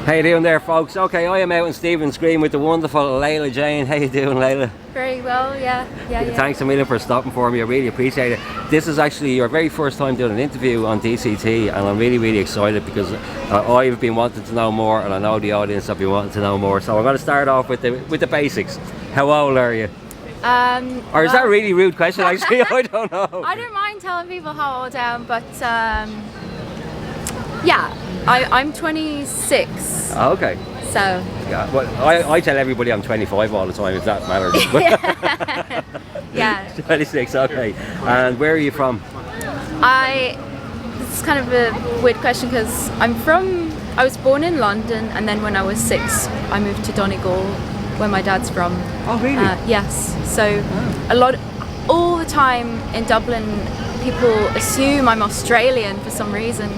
How you doing there, folks? Okay, I am out in Stephen's Green with the wonderful Leila Jane. How you doing, Leila? Very well, yeah. Thanks a million for stopping for me. I really appreciate it. This is actually your very first time doing an interview on DCT, and I'm really excited because I've been wanting to know more, and I know the audience have been wanting to know more. So I'm going to start off with the basics. How old are you? Or is that a really rude question? Actually, I don't know. I don't mind telling people how old I am, but yeah, I'm 26. Oh, okay. So. Yeah, well, I tell everybody I'm 25 all the time, if that matters. Yeah. 26, okay. And where are you from? This is kind of a weird question because I was born in London, and then when I was 6, I moved to Donegal, where my dad's from. Oh, really? Yes. So all the time in Dublin, people assume I'm Australian for some reason.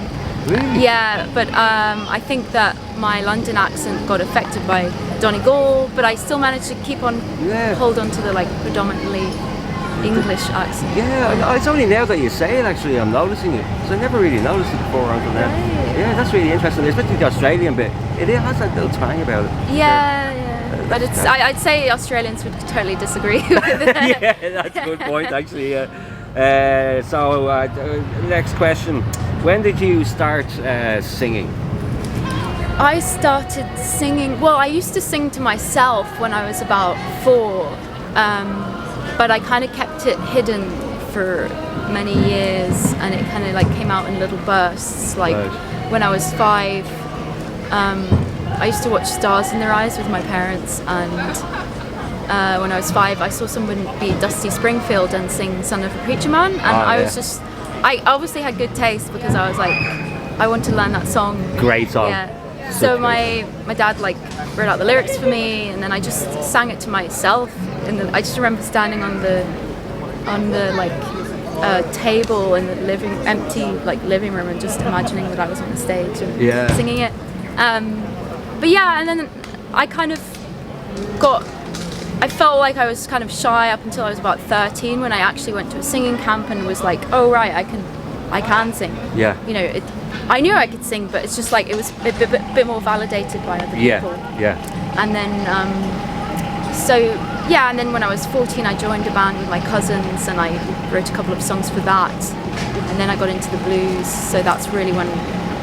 Really? Yeah, but I think that my London accent got affected by Donegal, but I still managed to keep on hold on to the predominantly English accent. Yeah, it's only now that you say it actually I'm noticing it, because I never really noticed it before until now. Right. Yeah, that's really interesting, especially the Australian bit. It has that little twang about it. Yeah. But I'd say Australians would totally disagree with it. Yeah, that's a good point actually. Next question. When did you start singing? I started singing, well, I used to sing to myself when I was about 4, but I kind of kept it hidden for many years, and it kind of came out in little bursts. When I was 5, I used to watch Stars in Their Eyes with my parents, and when I was 5, I saw someone beat Dusty Springfield and sing Son of a Preacher Man, and I obviously had good taste because I was like, I want to learn that song. Great song. Yeah. So my dad wrote out the lyrics for me, and then I just sang it to myself. I just remember standing on the table in the empty living room, and just imagining that I was on the stage and singing it. But yeah, and then I kind of I felt like I was kind of shy up until I was about 13, when I actually went to a singing camp and was like, oh right, I can sing. Yeah. You know, I knew I could sing, but it's just it was a bit more validated by other people. Yeah. And then, and then when I was 14, I joined a band with my cousins, and I wrote a couple of songs for that. And then I got into the blues, so that's really when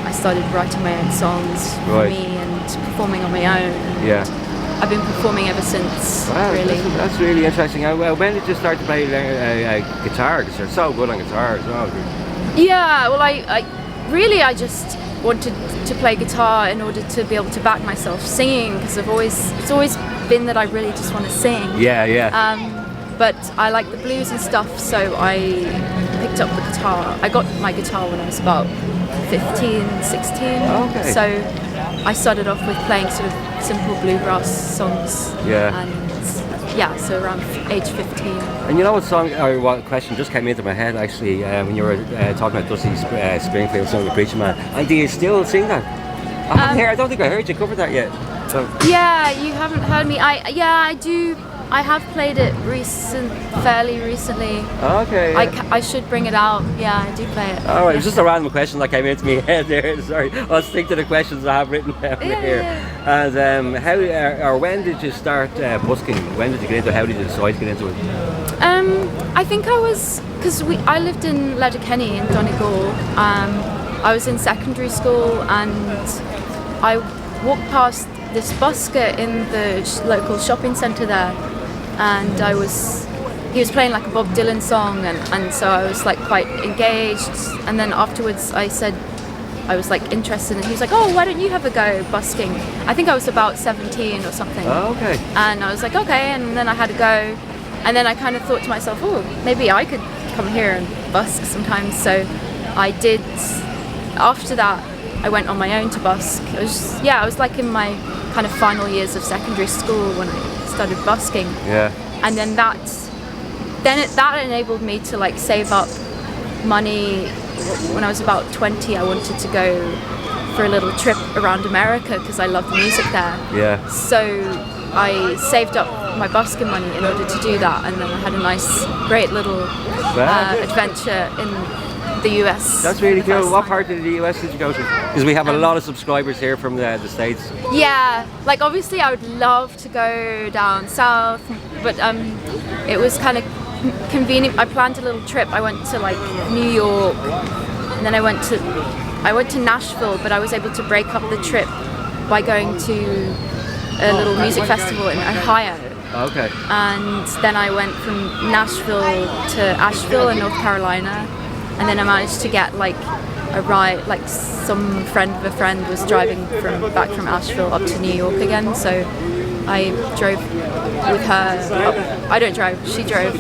I started writing my own songs for me and performing on my own. And I've been performing ever since. Wow, really. That's really interesting. When did you start to play guitar? Because you're so good on guitar as well. Yeah, well, I just wanted to play guitar in order to be able to back myself singing, because it's always been that I really just want to sing. Yeah. But I like the blues and stuff, so I picked up the guitar. I got my guitar when I was about 15, 16. Okay. So I started off with playing sort of simple bluegrass songs. Yeah. And so around age 15. And you know what question just came into my head actually when you were talking about Dusty Springfield, Son of a Preacher Man. And do you still sing that? I don't think I heard you cover that yet. So. Yeah, you haven't heard me. I do. I have played it fairly recently. Okay. Yeah. I should bring it out. Yeah, I do play it. It was just a random question that came into my head there. Sorry, I'll stick to the questions I have written down here. Yeah. And when did you start busking? When did you get into it? How did you decide to get into it? I think because I lived in Letterkenny in Donegal. I was in secondary school, and I walked past this busker in the local shopping centre there, and he was playing a Bob Dylan song, and so I was quite engaged. And then afterwards I said I was interested, and he was like, oh, why don't you have a go busking? I think I was about 17 or something. Oh, okay. And I was like, okay, and then I had a go, and then I kind of thought to myself, oh, maybe I could come here and busk sometimes. So I did. After that I went on my own to busk. I was in my kind of final years of secondary school when I started busking. Yeah. And then that enabled me to save up money. When I was about 20, I wanted to go for a little trip around America because I love the music there. Yeah. So I saved up my busking money in order to do that, and then I had a great little adventure in the US. That's really for the cool. first What time. part of the US did you go to? Because we have a lot of subscribers here from the States. Yeah, like obviously I would love to go down south, but it was kind of convenient. I planned a little trip. I went to like New York, and then I went to Nashville, but I was able to break up the trip by going to a little music festival in Ohio. Okay. And then I went from Nashville to Asheville in North Carolina, and then I managed to get like a ride, like some friend of a friend was driving back from Asheville up to New York again, so I drove with her. I don't drive, she drove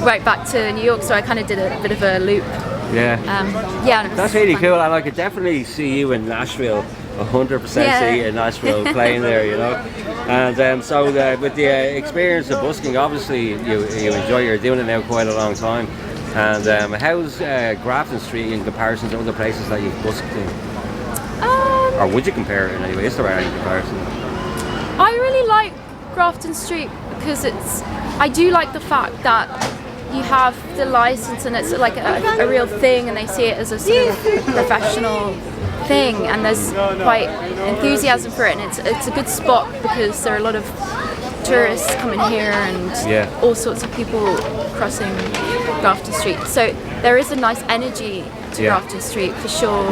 right back to New York, so I kind of did a bit of a loop. Yeah. Yeah. And it was That's really fun. cool, and I could definitely see you in Nashville. 100% see you in Nashville playing there, you know. And so with the experience of busking, obviously you enjoy. You're doing it now quite a long time. And how's Grafton Street in comparison to other places that you've busked in? Or would you compare it in any way? Is there any comparison? I really like Grafton Street because I do like the fact that you have the license and it's like a real thing, and they see it as a sort of professional thing, and there's quite enthusiasm for it, and it's a good spot because there are a lot of tourists coming here and all sorts of people crossing Grafton Street. So there is a nice energy to Grafton Street for sure.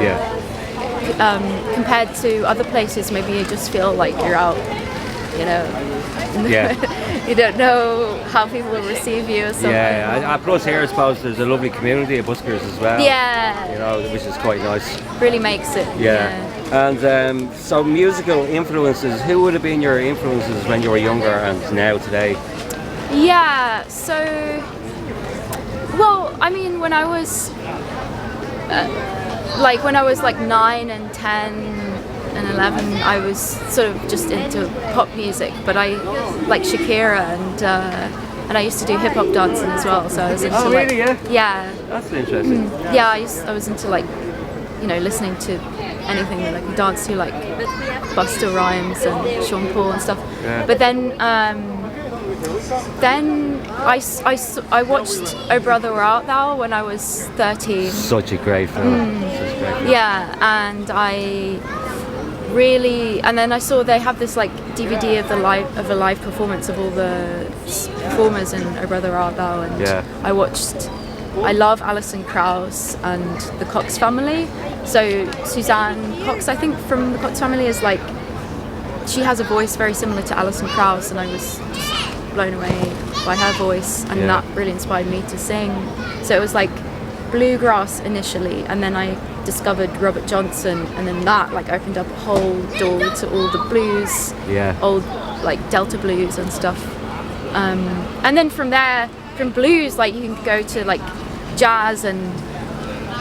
Compared to other places, maybe you just feel like you're out, you know. You don't know how people will receive you or something. Plus here I suppose there's a lovely community of buskers as well. You know, which is quite nice. Really makes it. And so musical influences, who would have been your influences when you were younger and now today? Yeah, so, well, I mean, when I was like 9 and 10 and 11, I was sort of just into pop music, but I like Shakira and I used to do hip hop dancing as well. So I was into really? Yeah. That's interesting. Yeah, I was into like, you know, listening to anything that I could dance to, like Busta Rhymes and Sean Paul and stuff. But then I watched Oh Brother Where Art Thou when I was 13. Such a great film. Yeah, and and then I saw they have this like DVD of a live performance of all the performers in Oh Brother Where Art Thou, and I love Alison Krauss and the Cox family. So Suzanne Cox, I think, from the Cox family, is like, she has a voice very similar to Alison Krauss, and I was just blown away by her voice, and that really inspired me to sing. So it was like bluegrass initially, and then I discovered Robert Johnson, and then that like opened up a whole door to all the blues, old like Delta blues and stuff. And then from there, from blues, like you can go to like jazz and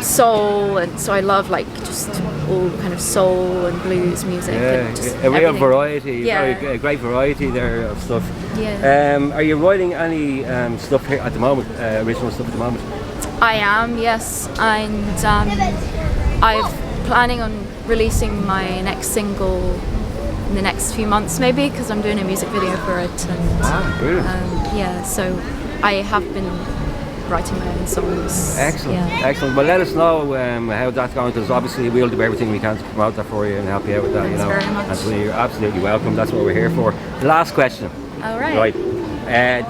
soul, and so I love like just all kind of soul and blues music. And just a real everything. variety, a great variety there of stuff. Are you writing any stuff here at the moment, original stuff at the moment? I am, yes, and I'm planning on releasing my next single in the next few months maybe, because I'm doing a music video for it, and brilliant. So I have been writing my own songs. Excellent. Well, let us know how that's going, because obviously we'll do everything we can to promote that for you and help you out with that. Thanks very much. And so you're absolutely welcome. That's what we're here for. Last question. All right.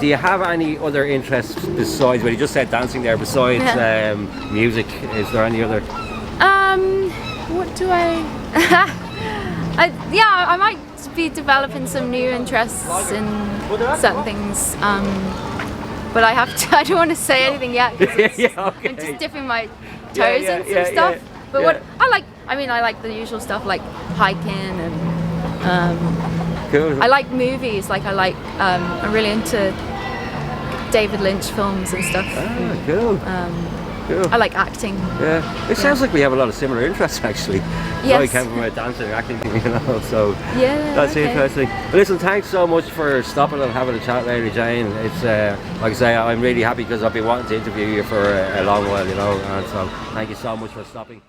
Do you have any other interests besides, well, you just said dancing there, besides music? Is there any other? What do I I might be developing some new interests in certain things, but I don't want to say anything yet, 'cause I'm just dipping my toes in some stuff. But what I like the usual stuff like hiking and cool. I like movies, like I'm really into David Lynch films and stuff. Cool. Cool. I like acting. It sounds like we have a lot of similar interests actually. Yes. I came from a dancing and acting thing, so that's okay. interesting. But listen, thanks so much for stopping and having a chat, Leila Jane. It's like I say, I'm really happy because I've been wanting to interview you for a long while, you know, and so thank you so much for stopping.